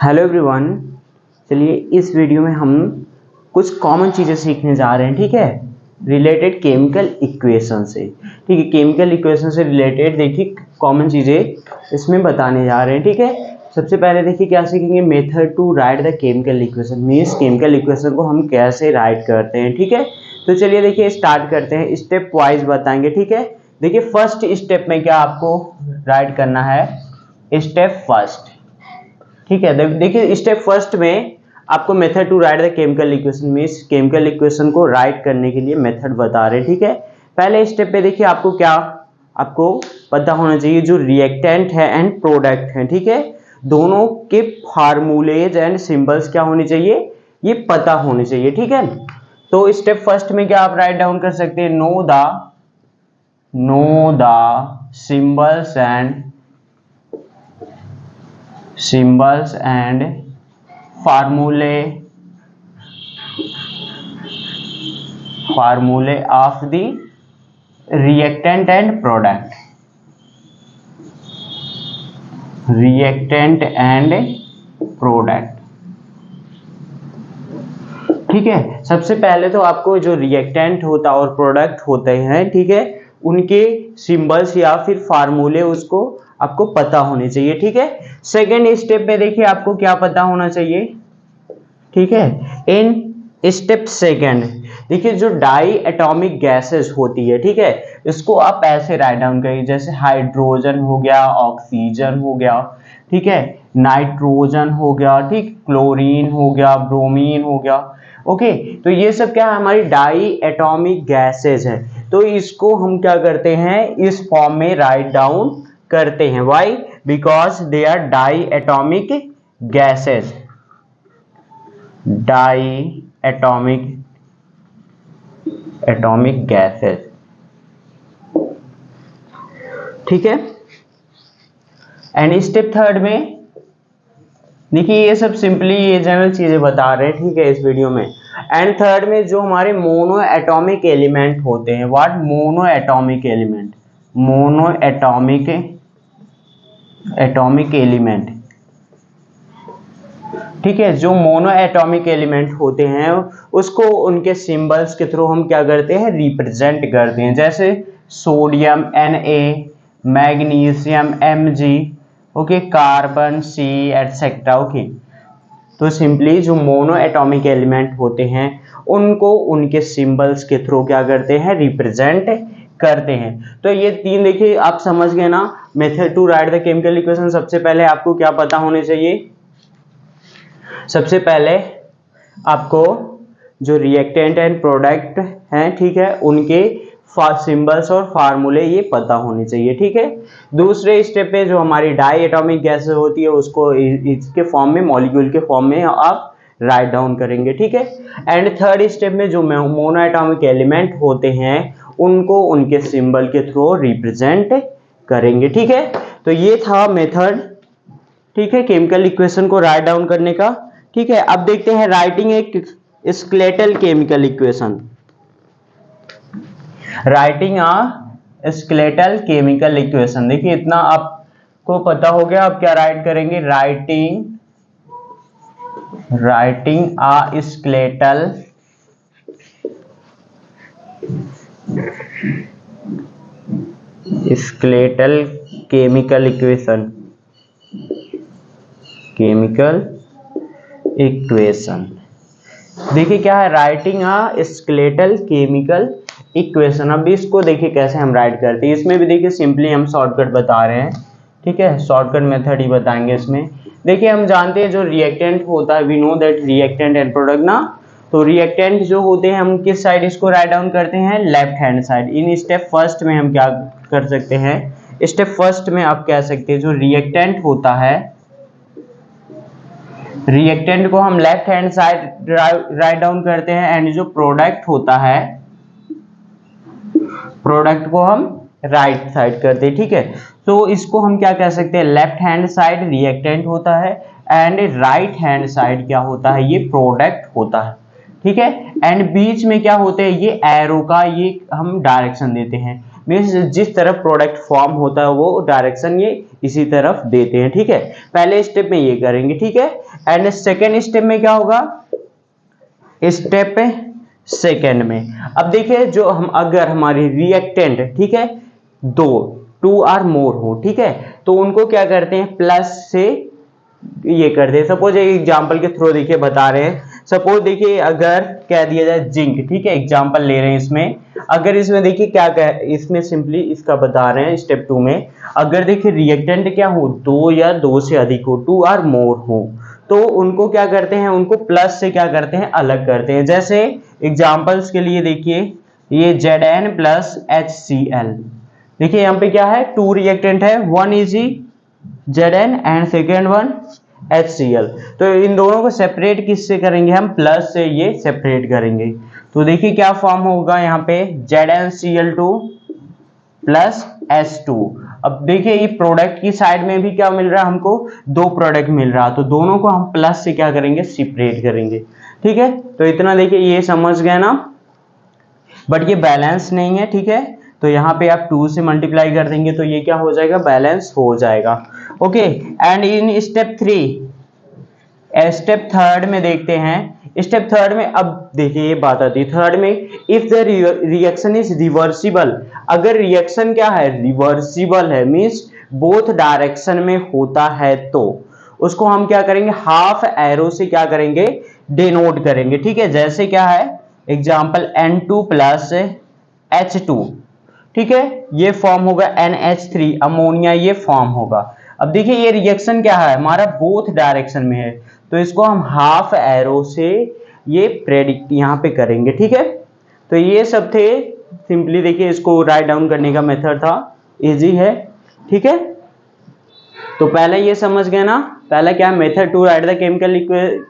Hello everyone. चलिए इस video में हम कुछ कॉमन चीज़ें सीखने जा रहे हैं, ठीक है, रिलेटेड केमिकल इक्वेशन से। ठीक है, केमिकल इक्वेशन से रिलेटेड देखिए कॉमन चीज़ें इसमें बताने जा रहे हैं, ठीक है। सबसे पहले देखिए क्या सीखेंगे, method to write the chemical equation, means chemical equation को हम कैसे राइट करते हैं, ठीक है। तो चलिए देखिए स्टार्ट करते हैं, स्टेप वाइज बताएंगे, ठीक है। देखिए फर्स्ट स्टेप में क्या आपको राइट करना है, स्टेप फर्स्ट, ठीक है। देखिए स्टेप फर्स्ट में आपको method to write the chemical equation, means chemical equation को राइट करने के लिए मेथड बता रहे हैं, ठीक है। पहले स्टेप पे देखिए आपको क्या आपको पता होना चाहिए, जो रिएक्टेंट है एंड प्रोडक्ट है, ठीक है, दोनों के फार्मूलेज एंड सिंबल्स क्या होने चाहिए, ये पता होने चाहिए, ठीक है। तो स्टेप फर्स्ट में क्या आप राइट डाउन कर सकते हैं, no the symbols and formulae of the reactant and product, ठीक है। सबसे पहले तो आपको जो रिएक्टेंट होता है और प्रोडक्ट होते हैं, ठीक है, उनके सिंबल्स या फिर फार्मूले उसको आपको पता होने चाहिए, ठीक है। सेकेंड स्टेप पे देखिए आपको क्या पता होना चाहिए, ठीक है। इन स्टेप सेकेंड देखिए जो डाई एटॉमिक गैसेस होती है, ठीक है, इसको आप ऐसे राइट डाउन करिए, जैसे हाइड्रोजन हो गया, ऑक्सीजन हो गया, ठीक है, नाइट्रोजन हो गया, ठीक, क्लोरीन हो गया, ब्रोमीन हो गया, ओके। तो ये सब क्या है, हमारी डाई एटॉमिक गैसेस है। तो इसको हम क्या करते हैं, इस फॉर्म में राइट डाउन करते हैं। Why? Because they are diatomic gases, diatomic gases, ठीक है। एंड स्टेप थर्ड में देखिए ये सब सिंपली ये जनरल चीजें बता रहे हैं, ठीक है, इस वीडियो में। एंड थर्ड में जो हमारे मोनो एटॉमिक एलिमेंट होते हैं, व्हाट, मोनो एटॉमिक एलिमेंट, ठीक है, जो मोनो एटॉमिक एलिमेंट होते हैं उसको उनके सिंबल्स के थ्रू हम क्या करते हैं, रिप्रेजेंट करते हैं, जैसे sodium Na, magnesium Mg, okay, carbon C etcetera, okay. तो सिंपली जो मोनो एटॉमिक एलिमेंट होते हैं उनको उनके सिंबल्स के थ्रू क्या करते हैं, रिप्रेजेंट करते हैं। तो ये तीन देखिए आप समझ गए ना, method to write the chemical equation. सबसे पहले आपको क्या पता होने चाहिए, सबसे पहले आपको जो रिएक्टेंट एंड प्रोडक्ट हैं, ठीक है, उनके सिंबल्स और फार्मूले ये पता होने चाहिए, ठीक है। दूसरे स्टेप पे जो हमारी डाई एटॉमिक गैसेस होती है उसको इसके फॉर्म में, मॉलिक्यूल के फॉर्म में आप राइट डाउन करेंगे, ठीक है। एंड थर्ड स्टेप में जो मोनो एटॉमिक एलिमेंट होते हैं उनको उनके सिंबल के थ्रू रिप्रेजेंट करेंगे, ठीक है। तो ये था मेथड, ठीक है, केमिकल इक्वेशन को राइट डाउन करने का, ठीक है। अब देखते हैं राइटिंग एक skeletal chemical equation, writing a skeletal chemical equation. देखिए इतना आपको पता हो गया, अब क्या राइट करेंगे, writing a skeletal chemical equation, देखिए क्या है, writing a skeletal chemical equation. अब इसको देखिए कैसे हम राइट करते हैं, इसमें भी देखिए सिंपली हम शॉर्टकट बता रहे हैं, ठीक है, शॉर्टकट मेथड ही बताएंगे इसमें। देखिए हम जानते हैं जो रिएक्टेंट होता है, we know that reactant and product ना, तो रिएक्टेंट जो होते हैं हम किस साइड इसको राइट डाउन करते हैं, left hand side. In step first में हम क्या कर सकते हैं, स्टेप फर्स्ट में आप कह सकते हैं जो रिएक्टेंट होता है, रिएक्टेंट को हम left hand side right down करते हैं, एंड जो प्रोडक्ट होता है, प्रोडक्ट को हम राइट साइड करते हैं, ठीक है। तो इसको हम क्या कह सकते हैं, लेफ्ट हैंड साइड रिएक्टेंट होता है एंड राइट हैंड साइड क्या होता है, ये प्रोडक्ट होता है, ठीक है। एंड बीच में क्या होते हैं, ये एरो का ये हम डायरेक्शन देते हैं, मीन्स जिस तरफ प्रोडक्ट फॉर्म होता है वो डायरेक्शन ये इसी तरफ देते हैं, ठीक है। पहले स्टेप में ये करेंगे, ठीक है। एंड सेकेंड स्टेप में क्या होगा, स्टेप सेकेंड में अब देखिए जो हम अगर हमारी रिएक्टेंट ठीक है दो 2 और मोर हो ठीक है तो उनको क्या करते हैं प्लस से ये करते हैं। सपोज एक एग्जांपल के थ्रू देखिए बता रहे हैं। सपोज देखिए अगर कह दिया जाए जिंक ठीक है, एग्जांपल ले रहे हैं इसमें। अगर इसमें देखिए क्या इसमें सिंपली इसका बता रहे हैं स्टेप 2 में, अगर देखिए रिएक्टेंट क्या हो 2 या 2 से अधिक हो 2 और मोर हो तो उनको क्या करते हैं, उनको प्लस से क्या करते हैं अलग करते हैं। जैसे एग्जांपल्स के लिए देखिए ये Zn प्लस HCl, देखिए यहाँ पे क्या है 2 रिएक्टेंट है, one is Zn and second one HCl। तो इन दोनों को सेपरेट किससे करेंगे हम, प्लस से ये सेपरेट करेंगे। तो देखिए क्या फॉर्म होगा यहाँ पे ZnCl2 प्लस H2। अब देखिए ये प्रोडक्ट की साइड में भी क्या मिल रहा है हमको, 2 प्रोडक्ट मिल रहा है तो दोनों को हम प्लस से क्या करेंगे सेपरेट करेंगे। ठीक है तो इतना देखिए ये समझ गए ना, बट ये बैलेंस नहीं है ठीक है। तो यहाँ पे आप 2 से मल्टीप्लाई कर देंगे तो ये क्या हो जाएगा, बैलेंस हो जाएगा। Okay and in step 3 step third में देखते हैं। स्टेप थर्ड में अब देखिए ये बात आती है थर्ड में, if the reaction is reversible, अगर रिएक्शन क्या है रिवर्सिबल है मींस बोथ डायरेक्शन में होता है तो उसको हम क्या करेंगे हाफ एरो से क्या करेंगे डिनोट करेंगे। ठीक है जैसे क्या है एग्जांपल N2 प्लस H2 ठीक है ये फॉर्म होगा NH3 अमोनिया, ये फॉर्म होगा। अब देखिए ये रिएक्शन क्या है हमारा बोथ डायरेक्शन में है तो इसको हम हाफ एरो से ये प्रेडिक्ट यहाँ पे करेंगे। ठीक है तो ये सब थे सिंपली देखिए इसको राइट डाउन करने का मेथड था, इजी है। ठीक है तो पहले ये समझ गए ना, पहला क्या method to write the chemical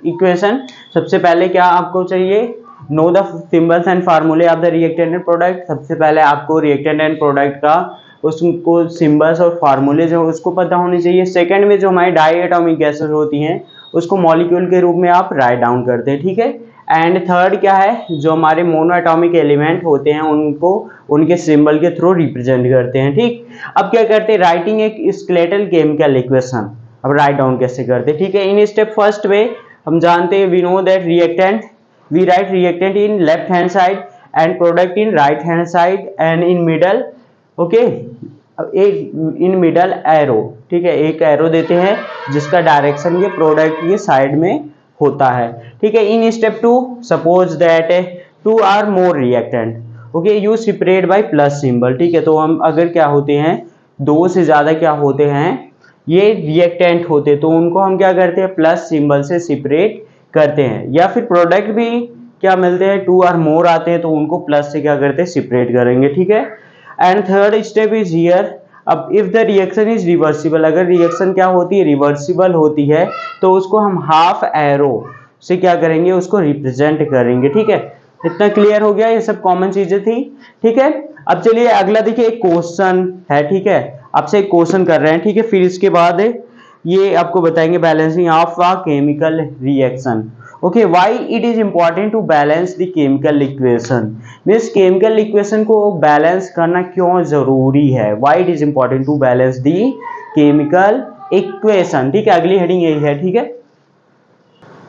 equation. सबसे पहले क्या आपको चाहिए, know the symbols and formulae of the reactant and product. सबसे पहले आपको रिएक्टेंट एंड प्रोडक्ट का उसको सिंबल्स और फार्मूले जो उसको पता होनी चाहिए। सेकंड में जो हमारी डाई एटॉमिक गैसेस होती हैं उसको मॉलिक्यूल के रूप में आप राइट डाउन करते हैं। ठीक है एंड थर्ड क्या है जो हमारे मोनो एटॉमिक एलिमेंट होते हैं उनको उनके सिंबल के थ्रू रिप्रेजेंट करते हैं। ठीक अब क्या करते हैं राइटिंग एक स्केलेटल केमिकल इक्वेशन। अब राइट डाउन कैसे करते हैं, ठीक है इन स्टेप फर्स्ट में हम जानते हैं we know that reactant we write reactant in left hand side and product in right hand side and in middle okay एक इन मिडल एरो ठीक है एक एरो देते हैं जिसका डायरेक्शन ये प्रोडक्ट ये साइड में होता है। ठीक है in step 2 suppose that 2 are more reactant okay you separate by plus symbol. ठीक है तो हम अगर क्या होते हैं 2 से ज्यादा क्या होते हैं ये रिएक्टेंट होते तो उनको हम क्या करते हैं प्लस सिंबल से सेपरेट करते हैं, या फिर प्रोडक्ट भी क्या मिलते हैं 2 और मोर आते हैं तो उनको प्लस से क्या करते हैं सेपरेट करेंगे। ठीक है and third step is here. अब if the reaction is reversible, अगर रिएक्शन क्या होती है रिवर्सिबल होती है तो उसको हम हाफ एरो से क्या करेंगे उसको रिप्रेजेंट करेंगे। ठीक है इतना क्लियर हो गया, ये सब कॉमन चीजें थी। ठीक है अब चलिए अगला देखिए एक क्वेश्चन है। ठीक है आपसे एक क्वेश्चन कर रहे हैं ठीक है, फिर इसके बाद ये आपको बताएंगे balancing of a chemical reaction. Okay why it is important to balance the chemical equation, means chemical equation को बैलेंस करना क्यों जरूरी है, why it is important to balance the chemical equation. ठीक है अगली हेडिंग यही है। ठीक है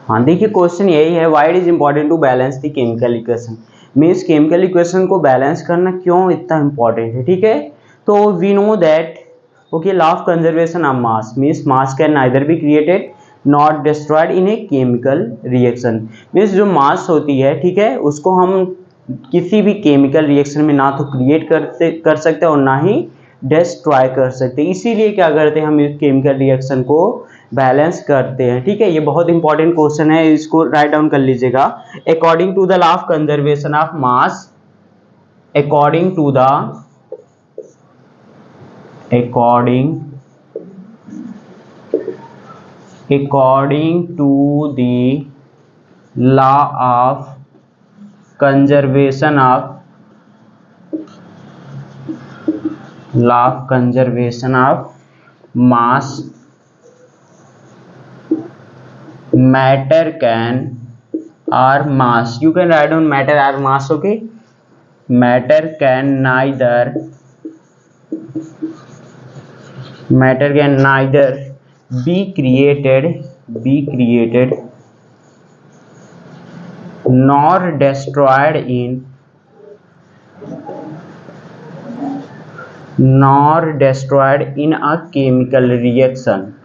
हाँ देखिए क्वेश्चन यही है why it is important to balance the chemical equation, means chemical equation को बैलेंस करना क्यों इतना इंपॉर्टेंट है। ठीक है तो we know that okay law of conservation of mass means mass can neither be created not destroyed in a chemical reaction, means जो mass होती है ठीक है उसको हम किसी भी केमिकल रिएक्शन में ना तो क्रिएट कर सकते और ना ही डिस्ट्रॉय कर सकते। इसीलिए क्या करते हैं हम इस केमिकल रिएक्शन को बैलेंस करते हैं। ठीक है ये बहुत इंपॉर्टेंट क्वेश्चन है, इसको राइट डाउन कर लीजिएगा। According to the law of conservation of mass, according to the law of conservation of mass, matter can or mass, you can write down matter or mass. okay matter can neither be created be created nor destroyed in a chemical reaction.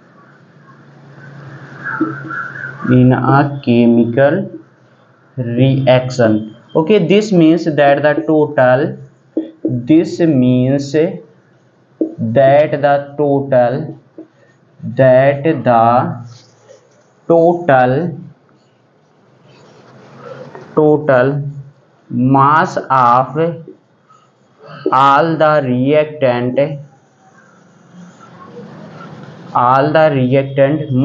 Okay, this means that the total mass of all the reactant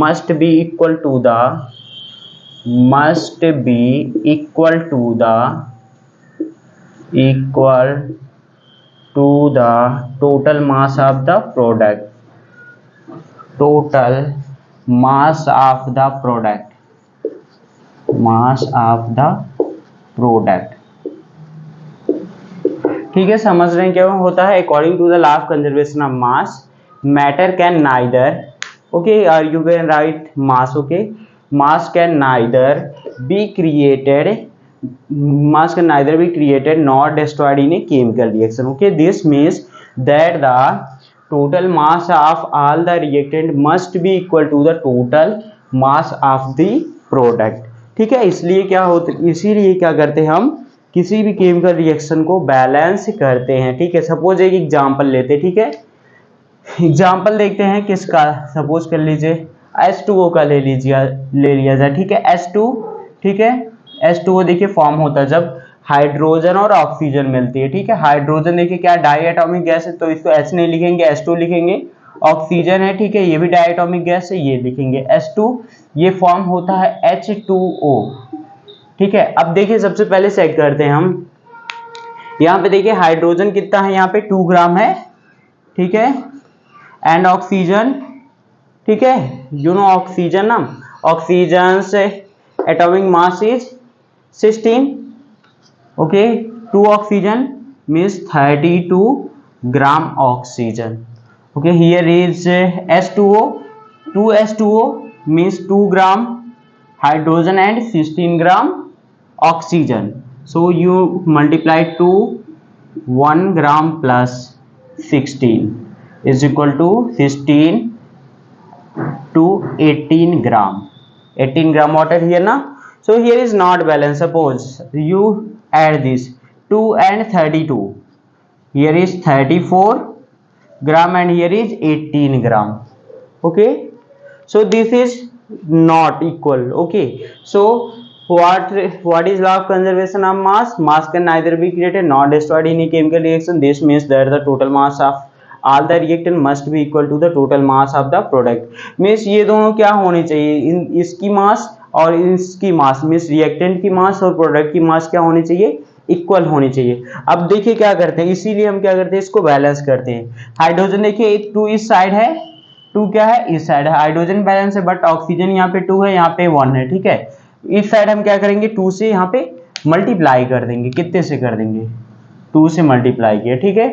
must be equal to the total mass of the product. ठीक है, समझ रहे हैं क्या होता है? According to the law of conservation of mass, matter can neither, okay, you can write mass, okay, mass can neither be created not destroyed in a chemical reaction. Okay, this means that the total mass of all the reactant must be equal to the total mass of the product. ठीक है, इसीलिए क्या करते हैं हम किसी भी chemical reaction को बैलेंस करते हैं. ठीक है, सपोज एक एग्जांपल लेते हैं. ठीक है, एग्जांपल देखते हैं किसका. सपोज कर लीजिए H2O का ले लिया जाए. ठीक है, H2, ठीक है, H2O देखिए फॉर्म होता है जब हाइड्रोजन और ऑक्सीजन मिलती है. ठीक है, हाइड्रोजन देखिए क्या डाई एटॉमिक गैस है, तो इसको H नहीं लिखेंगे, H2 लिखेंगे. ऑक्सीजन है, ठीक है, ये भी डाई एटॉमिक गैस है, ये लिखेंगे H2. ये फॉर्म होता है H2O. ठीक है, अब देखिए सबसे पहले चेक करते हैं हम. यहाँ पे देखिए हाइड्रोजन कितना है, यहाँ पे 2 ग्राम है. ठीक है, एंड ऑक्सीजन, ठीक है, यू नो ऑक्सीजन ना, ऑक्सीजन से atomic mass is 16. okay, 2 oxygen means 32 gram oxygen. Okay, here is H2O. 2 H2O means 2 gram hydrogen and 16 gram oxygen. So you multiply 2, 1 gram plus 16 is equal to 16 to 18 gram. 18 gram water here na. So here is not balance. Suppose you add this 2 and 32, here is 34 gram and here is 18 gram. Okay, so this is not equal. Okay, so what is law of conservation of mass? Mass can neither be created nor destroyed in a chemical reaction. This means that the total mass of all the reactant must be equal to the total mass of the product. means ये दोनों क्या होने चाहिए, इसकी मास और इसकी मास, means reactant की मास और प्रोडक्ट की मास क्या होनी चाहिए, इक्वल होनी चाहिए. अब देखिए क्या करते हैं, इसीलिए हम क्या करते हैं, इसको बैलेंस करते हैं. हाइड्रोजन देखिए 2 इस साइड है, 2 क्या है, इस साइड है. हाइड्रोजन बैलेंस है, बट ऑक्सीजन यहाँ पे 2 है, यहाँ पे 1 है. ठीक है, इस साइड हम क्या करेंगे, 2 से यहाँ पे मल्टीप्लाई कर देंगे. कितने से कर देंगे, 2 से मल्टीप्लाई किया. ठीक है,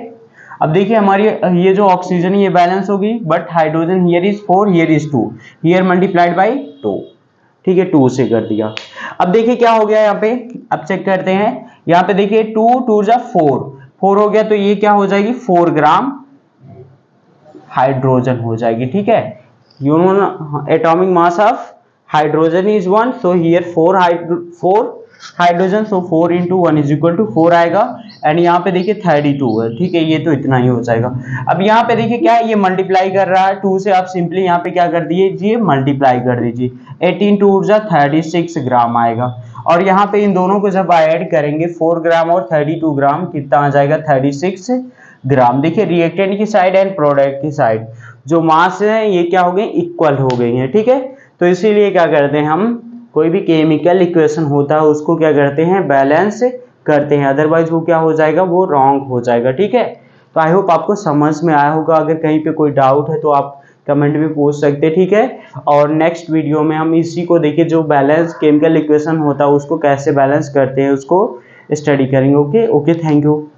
अब देखिए हमारी ये जो ऑक्सीजन ये बैलेंस होगी, but hydrogen here is 4, here is 2, here multiplied by 2. ठीक है, 2 से कर दिया. अब देखिए क्या हो गया यहाँ पे, अब चेक करते हैं. यहाँ पे देखिए 2 2 जा 4 हो गया, तो ये क्या हो जाएगी, 4 ग्राम हाइड्रोजन हो जाएगी. ठीक है, you know atomic mass of hydrogen is 1, so here 4 hydrogen, so 4 into 1 is equal to 4 आएगा. एंड यहाँ पे देखिए 32 है. ठीक है, ये तो इतना ही हो जाएगा. अब यहाँ पे देखिए क्या है, ये मल्टीप्लाई कर रहा है 2 से, आप सिंपली यहाँ पे क्या कर दीजिए, मल्टीप्लाई कर दीजिए. 18 2 जा 36 ग्राम आएगा. और यहाँ पे इन दोनों को जब ऐड करेंगे 4 ग्राम और 32 ग्राम, कितना आ जाएगा, 36 ग्राम. देखिए रिएक्टेंट की साइड एंड प्रोडक्ट की साइड जो मास है ये क्या हो गई, इक्वल हो गई है. ठीक है, तो इसीलिए क्या करते हैं हम, कोई भी केमिकल इक्वेशन होता है उसको क्या करते हैं, बैलेंस करते हैं, अदरवाइज वो क्या हो जाएगा, वो रॉन्ग हो जाएगा. ठीक है, तो आई होप आपको समझ में आया होगा. अगर कहीं पे कोई डाउट है तो आप कमेंट में पूछ सकते हैं. ठीक है, और नेक्स्ट वीडियो में हम इसी को देखिए, जो बैलेंस केमिकल इक्वेशन होता है उसको कैसे बैलेंस करते हैं उसको स्टडी करेंगे. Okay, thank you.